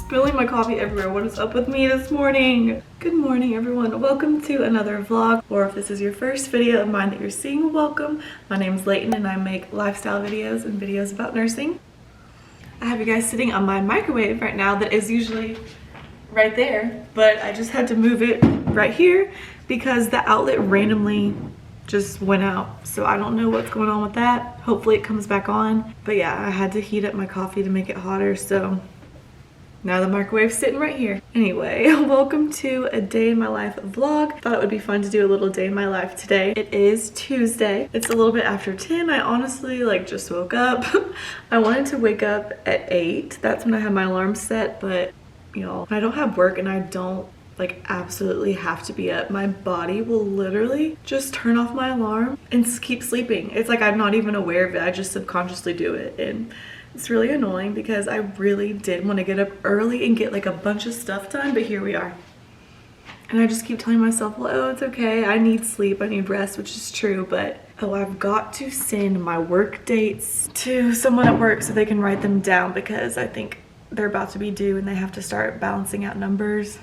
Spilling my coffee everywhere. What is up with me this morning? Good morning, everyone. Welcome to another vlog, or if this is your first video of mine that you're seeing, welcome. My name's Leighton and I make lifestyle videos and videos about nursing. I have you guys sitting on my microwave right now that is usually right there, but I just had to move it right here because the outlet randomly just went out. So I don't know what's going on with that. Hopefully it comes back on. But yeah, I had to heat up my coffee to make it hotter, so now the microwave's sitting right here. Anyway, welcome to a day in my life vlog. Thought it would be fun to do a little day in my life today. It is Tuesday. It's a little bit after 10. I honestly just woke up. I wanted to wake up at 8. That's when I have my alarm set, but y'all, when I don't have work and I don't absolutely have to be up, my body will literally just turn off my alarm and keep sleeping. It's like I'm not even aware of it. I just subconsciously do it, and it's really annoying because I really did want to get up early and get a bunch of stuff done, but here we are. And I just keep telling myself, well, oh, it's okay. I need sleep, I need rest, which is true, but oh, I've got to send my work dates to someone at work so they can write them down because I think they're about to be due and they have to start balancing out numbers.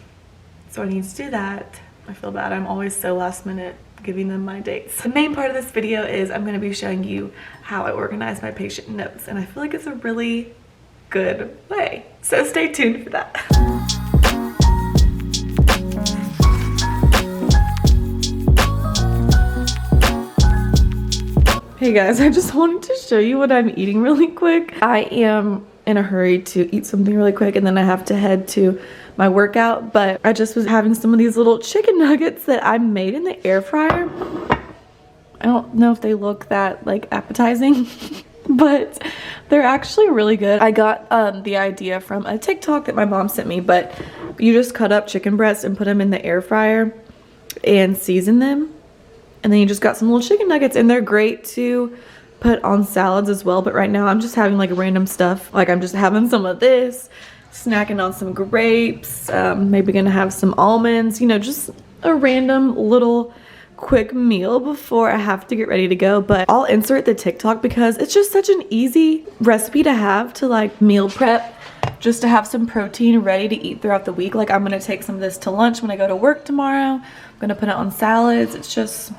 So I need to do that. I feel bad. I'm always so last minute giving them my dates. The main part of this video is I'm going to be showing you how I organize my patient notes, and I feel like it's a really good way. So stay tuned for that. Hey guys, I just wanted to show you what I'm eating really quick. I am in a hurry to eat something really quick and then I have to head to my workout, but I just was having some of these little chicken nuggets that I made in the air fryer. I don't know if they look that appetizing, but they're actually really good. I got the idea from a TikTok that my mom sent me, but you just cut up chicken breasts and put them in the air fryer and season them, and then you just got some little chicken nuggets, and they're great to put on salads as well. But right now I'm just having random stuff. I'm just having some of this, snacking on some grapes, maybe gonna have some almonds, just a random little quick meal before I have to get ready to go. But I'll insert the TikTok because it's just such an easy recipe to have to meal prep, just to have some protein ready to eat throughout the week. I'm gonna take some of this to lunch when I go to work tomorrow. I'm gonna put it on salads. It's just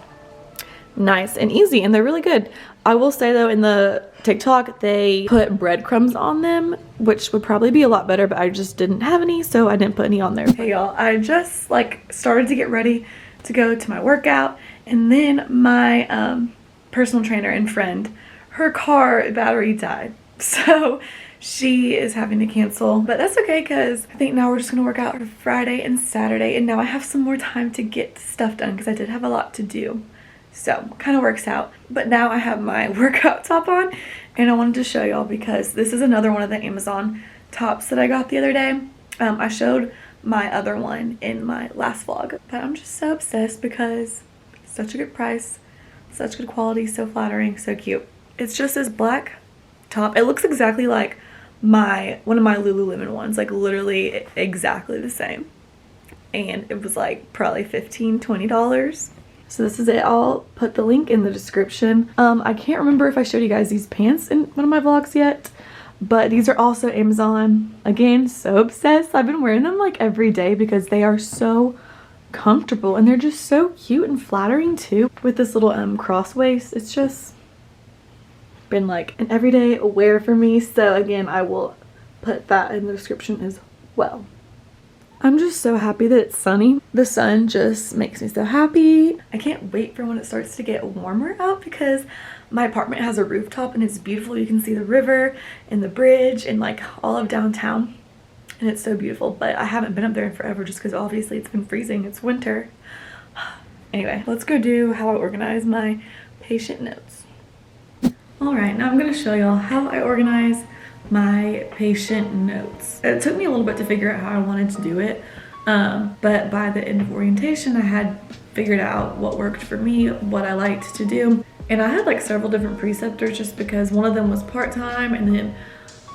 nice and easy, and they're really good. I will say though, in the TikTok they put breadcrumbs on them, which would probably be a lot better, but I just didn't have any, so I didn't put any on there. Hey y'all, I just started to get ready to go to my workout, and then my personal trainer and friend, her car battery died, so she is having to cancel, but that's okay because I think now we're just gonna work out for Friday and Saturday, and now I have some more time to get stuff done because I did have a lot to do. So kind of works out. But now I have my workout top on, and I wanted to show y'all because this is another one of the Amazon tops that I got the other day. I showed my other one in my last vlog, but I'm just so obsessed because it's such a good price, such good quality, so flattering, so cute. It's just this black top. It looks exactly like one of my Lululemon ones, literally exactly the same. And it was probably $15–20. So this is it. I'll put the link in the description. I can't remember if I showed you guys these pants in one of my vlogs yet, but these are also Amazon. Again, so obsessed. I've been wearing them every day because they are so comfortable and they're just so cute and flattering too. With this little cross waist, it's just been an everyday wear for me. So again, I will put that in the description as well. I'm just so happy that it's sunny. The sun just makes me so happy. I can't wait for when it starts to get warmer out because my apartment has a rooftop and it's beautiful. You can see the river and the bridge and like all of downtown, and it's so beautiful. But I haven't been up there in forever just because obviously it's been freezing. It's winter. Anyway, let's go do how I organize my patient notes. All right, now I'm gonna show y'all how I organize my patient notes. It took me a little bit to figure out how I wanted to do it, but by the end of orientation I had figured out what worked for me, what I liked to do. And I had like several different preceptors just because one of them was part-time, and then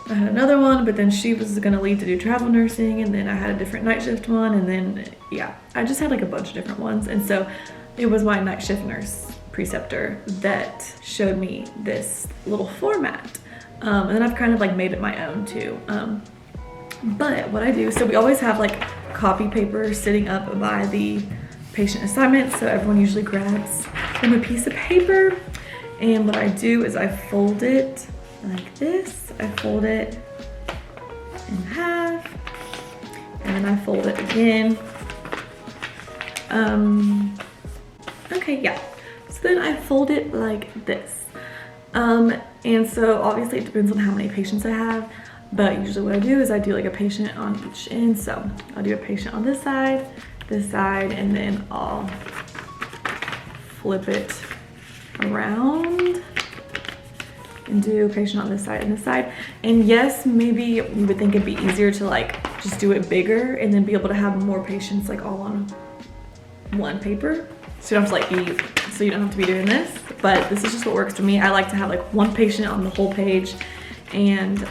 I had another one, but then she was gonna leave to do travel nursing, and then I had a different night shift one, and then yeah, I just had like a bunch of different ones. And so it was my night shift nurse preceptor that showed me this little format. And then I've kind of like made it my own too. But what I do, so we always have like copy paper sitting up by the patient assignment. So everyone usually grabs them a piece of paper. And what I do is I fold it like this. I fold it in half, and then I fold it again. Okay, yeah. So then I fold it like this. And so obviously it depends on how many patients I have, but usually what I do is I do like a patient on each end. So I'll do a patient on this side, and then I'll flip it around and do a patient on this side and this side. And yes, maybe you would think it'd be easier to like just do it bigger and then be able to have more patients like all on one paper. So you don't have to be doing this, but this is just what works for me. I like to have like one patient on the whole page, and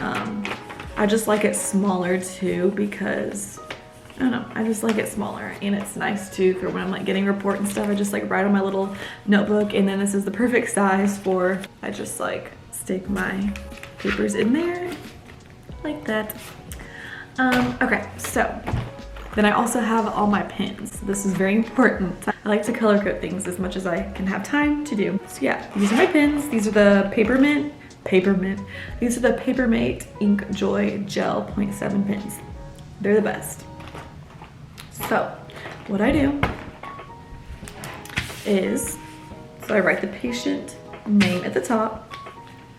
I just like it smaller too because I don't know, I just like it smaller, and it's nice too for when I'm like getting report and stuff. I just like write on my little notebook, and then this is the perfect size for, I just like stick my papers in there like that. Okay, so then I also have all my pens. This is very important. I like to color code things as much as I can have time to do. So yeah, these are my pens. These are the Papermint. These are the Papermate Ink Joy Gel 0.7 pens. They're the best. So what I do is, so I write the patient name at the top.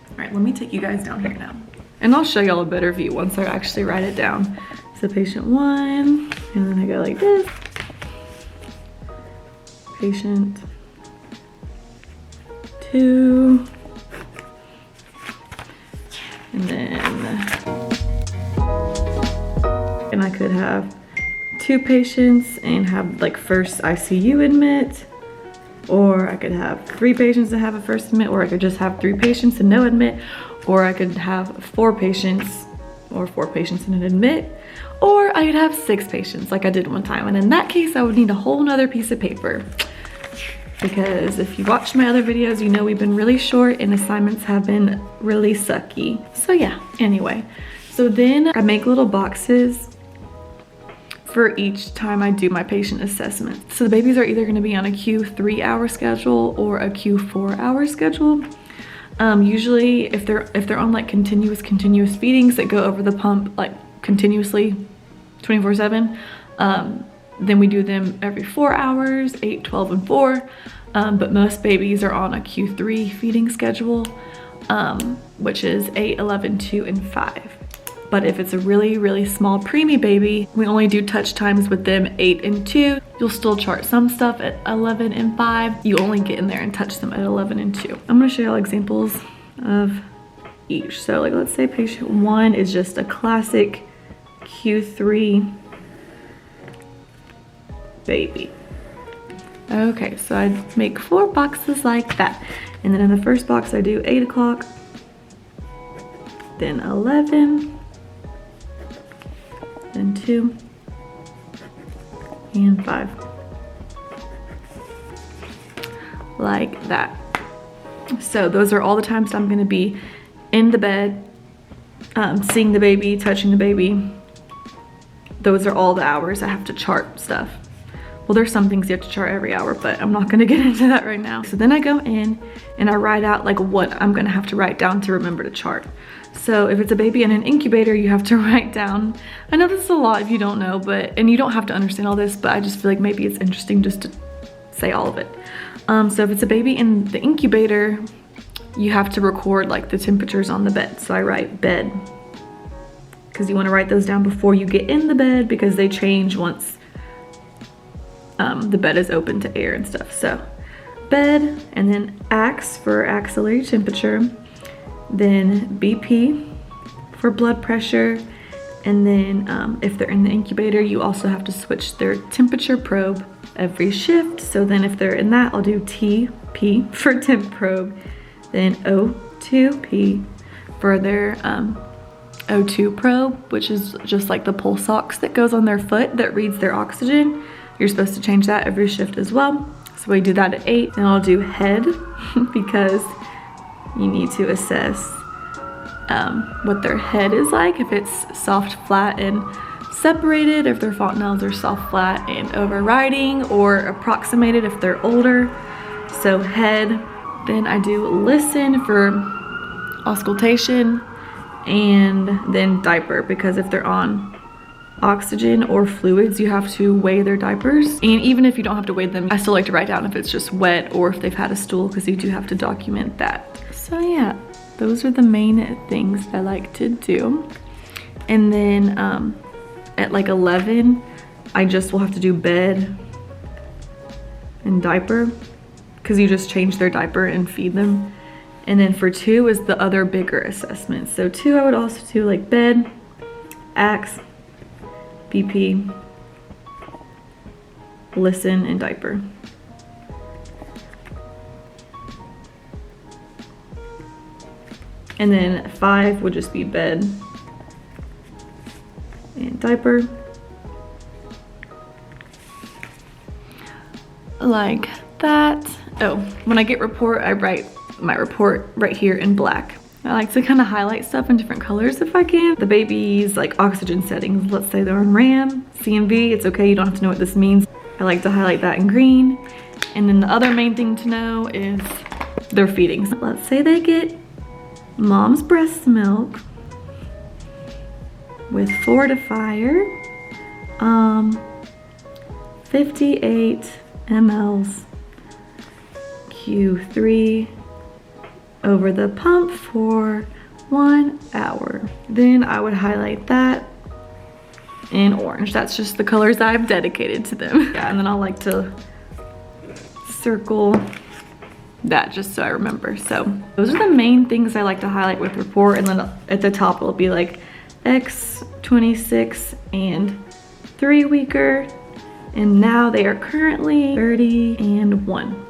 All right, let me take you guys down here now. And I'll show y'all a better view once I actually write it down. So patient 1, and then I go like this. Patient 2, and I could have 2 patients and have like first ICU admit, or I could have 3 patients that have a first admit, or I could just have 3 patients and no admit, or I could have 4 patients or 4 patients and an admit, or I could have 6 patients like I did one time. And in that case, I would need a whole nother piece of paper, because if you watched my other videos, you know we've been really short and assignments have been really sucky. So yeah, anyway. So then I make little boxes for each time I do my patient assessment. So the babies are either gonna be on a Q3-hour schedule or a Q4-hour schedule. Usually if they're on like continuous feedings that go over the pump like continuously 24/7, then we do them every 4 hours, 8, 12, and 4. But most babies are on a Q3 feeding schedule, which is 8, 11, 2, and 5. But if it's a really small preemie baby, we only do touch times with them 8 and 2. You'll still chart some stuff at 11 and 5. You only get in there and touch them at 11 and 2. I'm gonna show y'all examples of each. So like, let's say patient 1 is just a classic Q3 baby. Okay, so I make 4 boxes like that. And then in the first box I do 8 o'clock, then 11, then 2, and 5. Like that. So those are all the times I'm gonna be in the bed, seeing the baby, touching the baby. Those are all the hours I have to chart stuff. Well, there's some things you have to chart every hour, but I'm not gonna get into that right now. So then I go in and I write out like what I'm gonna have to write down to remember to chart. So if it's a baby in an incubator, you have to write down, I know this is a lot if you don't know, and you don't have to understand all this, but I just feel like maybe it's interesting just to say all of it. So if it's a baby in the incubator, you have to record like the temperatures on the bed. So I write bed, because you want to write those down before you get in the bed, because they change once the bed is open to air and stuff. So bed, and then AX for axillary temperature, then BP for blood pressure, and then if they're in the incubator, you also have to switch their temperature probe every shift. So then if they're in that, I'll do TP for temp probe, then O2P for their O2 probe, which is just like the pulse ox that goes on their foot that reads their oxygen. You're supposed to change that every shift as well. So we do that at 8, and I'll do head because you need to assess what their head is like, if it's soft, flat, and separated, if their fontanelles are soft, flat, and overriding, or approximated if they're older. So head. Then I do listen for auscultation, and then diaper, because if they're on oxygen or fluids, you have to weigh their diapers. And even if you don't have to weigh them, I still like to write down if it's just wet or if they've had a stool, because you do have to document that. So yeah, those are the main things I like to do. And then at like 11, I just will have to do bed and diaper, because you just change their diaper and feed them. And then for 2 is the other bigger assessment. So 2, I would also do like bed, AX, BP, listen, and diaper. And then 5 would just be bed and diaper. Like that. Oh, when I get report, I write my report right here in black. I like to kind of highlight stuff in different colors if I can. The baby's like oxygen settings, let's say they're on RAM, CMV, it's okay, you don't have to know what this means. I like to highlight that in green. And then the other main thing to know is their feedings. Let's say they get mom's breast milk with fortifier, 58 mLs Q3 over the pump for 1 hour. Then I would highlight that in orange. That's just the colors I've dedicated to them. Yeah, and then I'll like to circle that just so I remember. So those are the main things I like to highlight with report. And then at the top it'll be like X26 and 3 weeker. And now they are currently 30 and 1.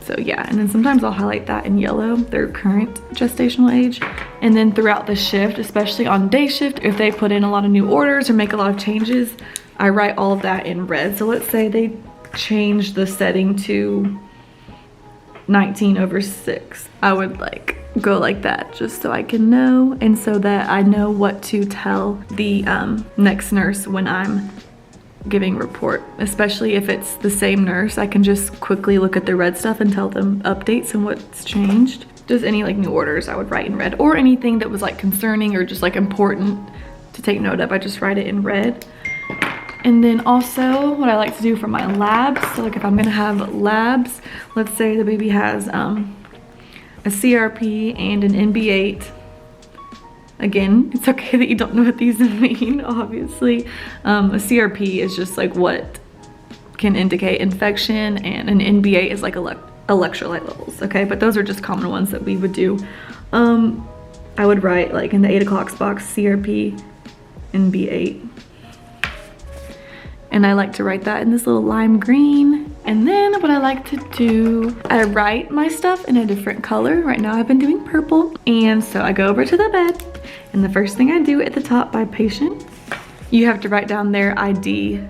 So yeah, and then sometimes I'll highlight that in yellow, their current gestational age. And then throughout the shift, especially on day shift, if they put in a lot of new orders or make a lot of changes, I write all of that in red. So let's say they change the setting to 19/6. I would like go like that just so I can know, and so that I know what to tell the next nurse when I'm giving report. Especially if it's the same nurse, I can just quickly look at the red stuff and tell them updates and what's changed. Just any like new orders I would write in red, or anything that was like concerning or just like important to take note of, I just write it in red. And then also what I like to do for my labs, so like if I'm gonna have labs, let's say the baby has a CRP and an NB8. Again, it's okay that you don't know what these mean, obviously. A CRP is just like what can indicate infection, and an NB8 is like electrolyte levels, okay? But those are just common ones that we would do. I would write like in the 8 o'clock box, CRP, NB8. And I like to write that in this little lime green. And then what I like to do, I write my stuff in a different color. Right now I've been doing purple. And so I go over to the bed, and the first thing I do at the top by patient, you have to write down their ID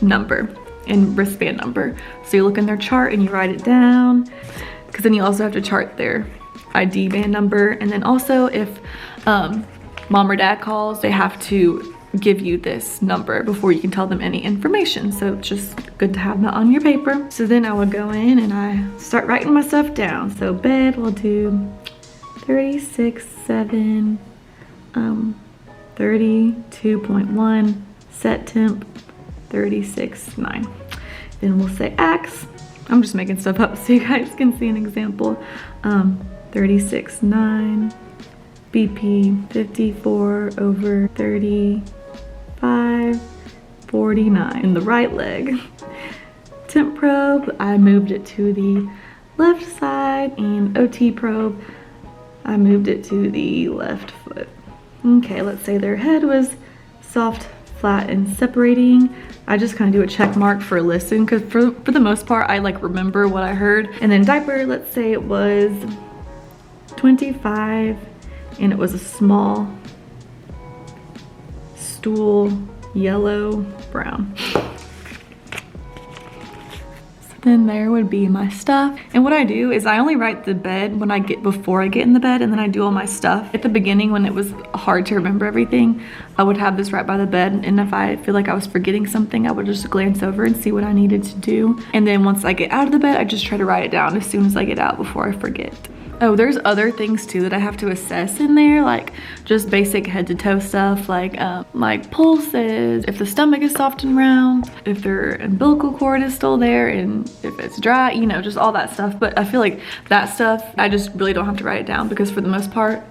number and wristband number. So you look in their chart and you write it down, because then you also have to chart their ID band number. And then also if mom or dad calls, they have to give you this number before you can tell them any information. So it's just good to have that on your paper. So then I would go in and I start writing my stuff down. So bed, we'll do 36.7, 32.1, set temp 36.9. Then we'll say X. I'm just making stuff up so you guys can see an example. 36.9, BP 54/35, in the right leg. Temp probe, I moved it to the left side, and OT probe, I moved it to the left foot. Okay, let's say their head was soft, flat, and separating. I just kind of do a check mark for listen, because for the most part, I like remember what I heard. And then diaper, let's say it was 25, and it was a small stool, yellow, brown. Then there would be my stuff. And what I do is I only write the bed before I get in the bed, and then I do all my stuff. At the beginning, when it was hard to remember everything, I would have this right by the bed, and if I feel like I was forgetting something, I would just glance over and see what I needed to do. And then once I get out of the bed, I just try to write it down as soon as I get out before I forget. Oh, there's other things too that I have to assess in there, like just basic head to toe stuff, like pulses, if the stomach is soft and round, if their umbilical cord is still there, and if it's dry, you know, just all that stuff. But I feel like that stuff, I just really don't have to write it down, because for the most part,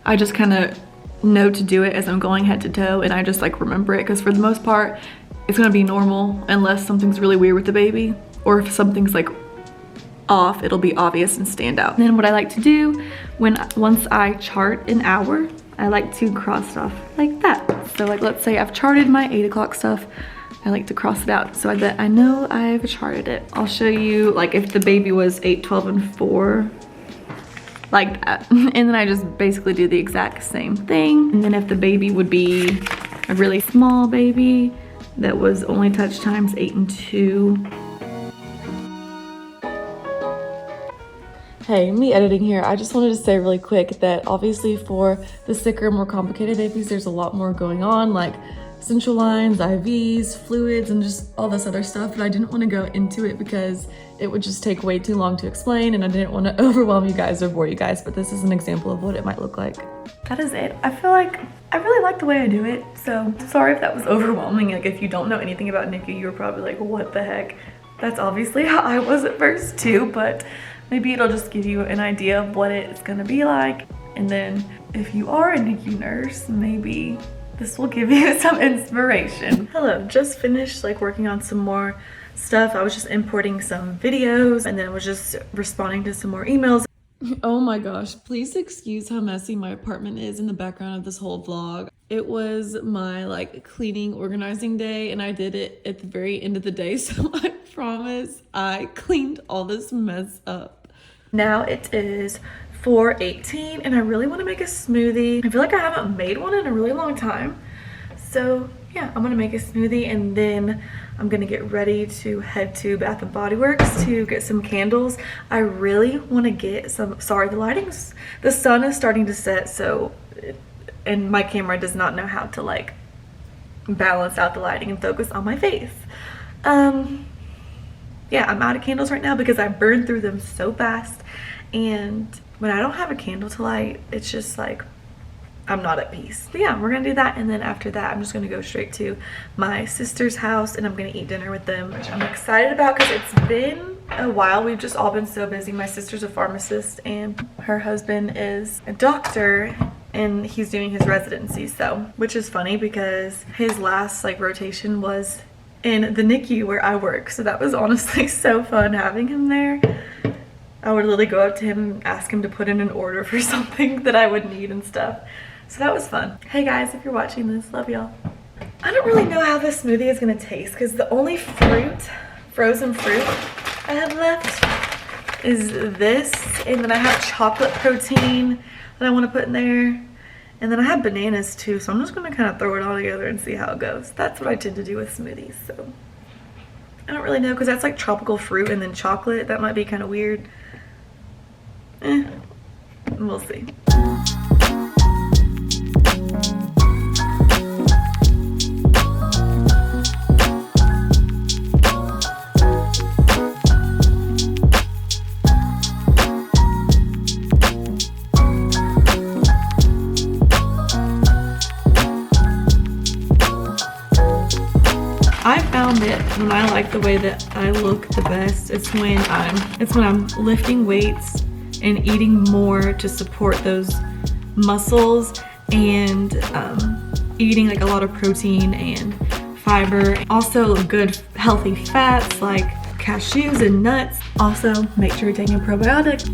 I just kind of know to do it as I'm going head to toe, and I just like remember it, because for the most part, it's gonna be normal unless something's really weird with the baby, or if something's like off, it'll be obvious and stand out. Then what I like to do once I chart an hour, I like to cross off like that. So like, let's say I've charted my 8 o'clock stuff, I like to cross it out so that I know I've charted it. I'll show you like if the baby was 8, 12, and 4, like that. And then I just basically do the exact same thing. And then if the baby would be a really small baby that was only touch times 8 and 2, hey, me editing here. I just wanted to say really quick that obviously for the sicker, more complicated babies, there's a lot more going on, like central lines, IVs, fluids, and just all this other stuff. But I didn't want to go into it because it would just take way too long to explain, and I didn't want to overwhelm you guys or bore you guys, but this is an example of what it might look like. That is it. I feel like I really like the way I do it, so sorry if that was overwhelming. Like if you don't know anything about NICU, you were probably like, what the heck? That's obviously how I was at first too, but maybe it'll just give you an idea of what it's gonna be like. And then if you are a NICU nurse, maybe this will give you some inspiration. Hello, just finished like working on some more stuff. I was just importing some videos, and then I was just responding to some more emails. Oh my gosh, please excuse how messy my apartment is in the background of this whole vlog. It was my like cleaning, organizing day, and I did it at the very end of the day, so I promise I cleaned all this mess up. Now it is 4:18, and I really want to make a smoothie. I feel like I haven't made one in a really long time. So yeah, I'm gonna make a smoothie, and then I'm gonna get ready to head to Bath & Body Works to get some candles. I really want to get some, sorry, the sun is starting to set, so, and my camera does not know how to like balance out the lighting and focus on my face. Yeah, I'm out of candles right now because I burned through them so fast, and when I don't have a candle to light, it's just like, I'm not at peace. But yeah, we're gonna do that, and then after that, I'm just gonna go straight to my sister's house, and I'm gonna eat dinner with them, which I'm excited about because it's been a while. We've just all been so busy. My sister's a pharmacist, and her husband is a doctor, and he's doing his residency, so, which is funny because his last like rotation was in the NICU where I work, so that was honestly so fun having him there. I would literally go up to him and ask him to put in an order for something that I would need and stuff. So that was fun. Hey guys, if you're watching this, love y'all. I don't really know how this smoothie is gonna taste because the only frozen fruit I have left is this, and then I have chocolate protein that I want to put in there, and then I have bananas too, so I'm just gonna kind of throw it all together and see how it goes. That's what I tend to do with smoothies, so I don't really know because that's like tropical fruit and then chocolate. That might be kind of weird. We'll see. I found that when I like the way that I look the best, it's when I'm lifting weights and eating more to support those muscles, and eating like a lot of protein and fiber. Also good healthy fats like cashews and nuts. Also make sure you're taking a probiotic.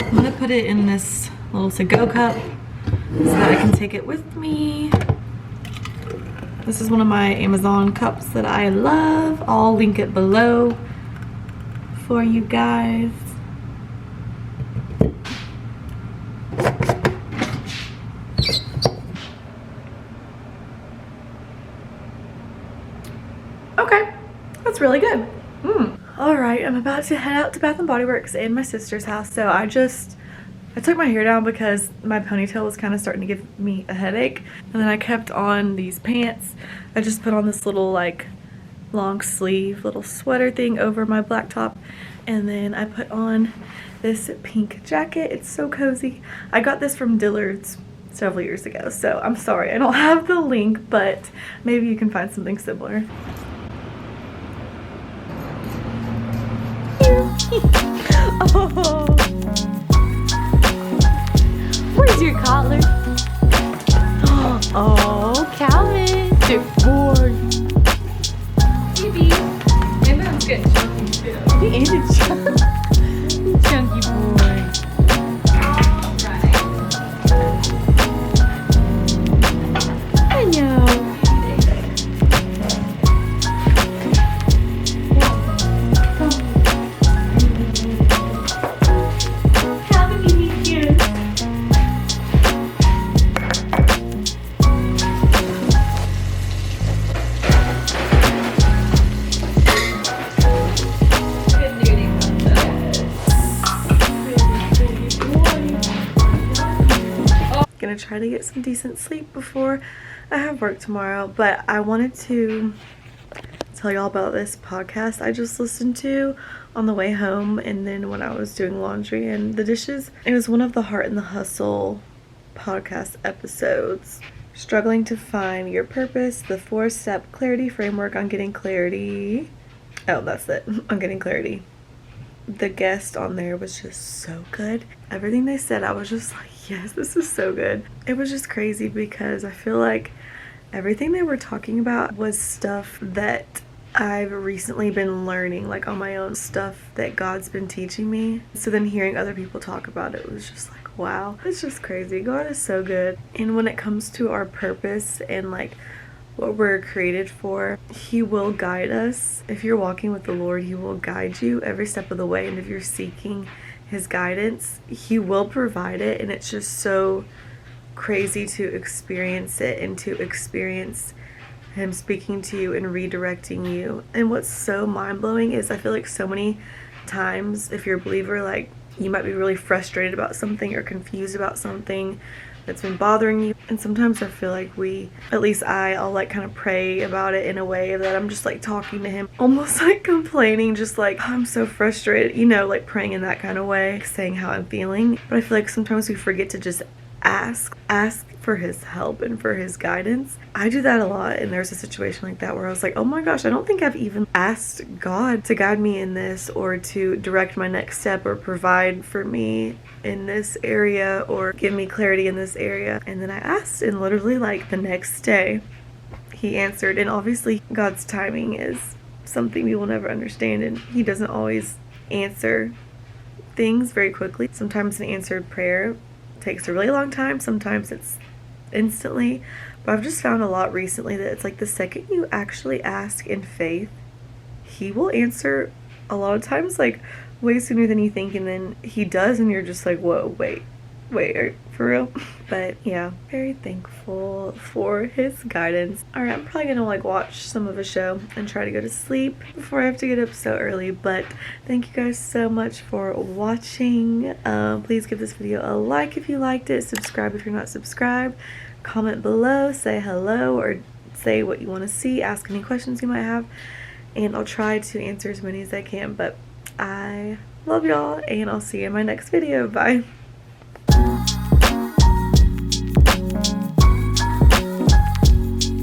I'm gonna put it in this little to-go cup so that I can take it with me. This is one of my Amazon cups that I love. I'll link it below for you guys. Okay, that's really good. All right, I'm about to head out to Bath & Body Works in my sister's house. So I took my hair down because my ponytail was kind of starting to give me a headache. And then I kept on these pants. I just put on this little like long sleeve little sweater thing over my black top. And then I put on this pink jacket. It's so cozy. I got this from Dillard's several years ago. So I'm sorry I don't have the link, but maybe you can find something similar. Oh. Where's your collar? Oh, Calvin. Good boy. Baby. Maybe I'm getting chunky too. He is a chunky boy. Alright. I know. Gonna try to get some decent sleep before I have work tomorrow, but I wanted to tell y'all about this podcast I just listened to on the way home, and then when I was doing laundry and the dishes. It was one of the Heart and the Hustle podcast episodes. Struggling to find your purpose, the 4-step clarity framework on getting clarity. Oh, that's it. On getting clarity. The guest on there was just so good. Everything they said, I was just like, yes, this is so good. It was just crazy because I feel like everything they were talking about was stuff that I've recently been learning, like on my own, stuff that God's been teaching me. So then hearing other people talk about it was just like, wow, it's just crazy. God is so good. And when it comes to our purpose and like what we're created for, He will guide us. If you're walking with the Lord, He will guide you every step of the way. And if you're seeking His guidance, He will provide it. And it's just so crazy to experience it and to experience Him speaking to you and redirecting you. And what's so mind-blowing is I feel like so many times, if you're a believer, like you might be really frustrated about something or confused about something that's been bothering you. And sometimes I feel like I'll like kind of pray about it in a way that I'm just like talking to Him, almost like complaining, just like, oh, I'm so frustrated, you know, like praying in that kind of way, saying how I'm feeling. But I feel like sometimes we forget to just ask for His help and for His guidance. I do that a lot, and there's a situation like that where I was like, oh my gosh, I don't think I've even asked God to guide me in this, or to direct my next step, or provide for me in this area, or give me clarity in this area. And then I asked, and literally like the next day He answered. And obviously God's timing is something we will never understand, and He doesn't always answer things very quickly. Sometimes an answered prayer takes a really long time, sometimes it's instantly. But I've just found a lot recently that it's like the second you actually ask in faith, He will answer a lot of times like way sooner than you think, and then He does, and you're just like, whoa, wait, for real? But yeah, very thankful for His guidance. Alright, I'm probably gonna like watch some of a show and try to go to sleep before I have to get up so early. But thank you guys so much for watching. Please give this video a like if you liked it, subscribe if you're not subscribed, comment below, say hello, or say what you want to see, ask any questions you might have, and I'll try to answer as many as I can. But I love y'all, and I'll see you in my next video. Bye.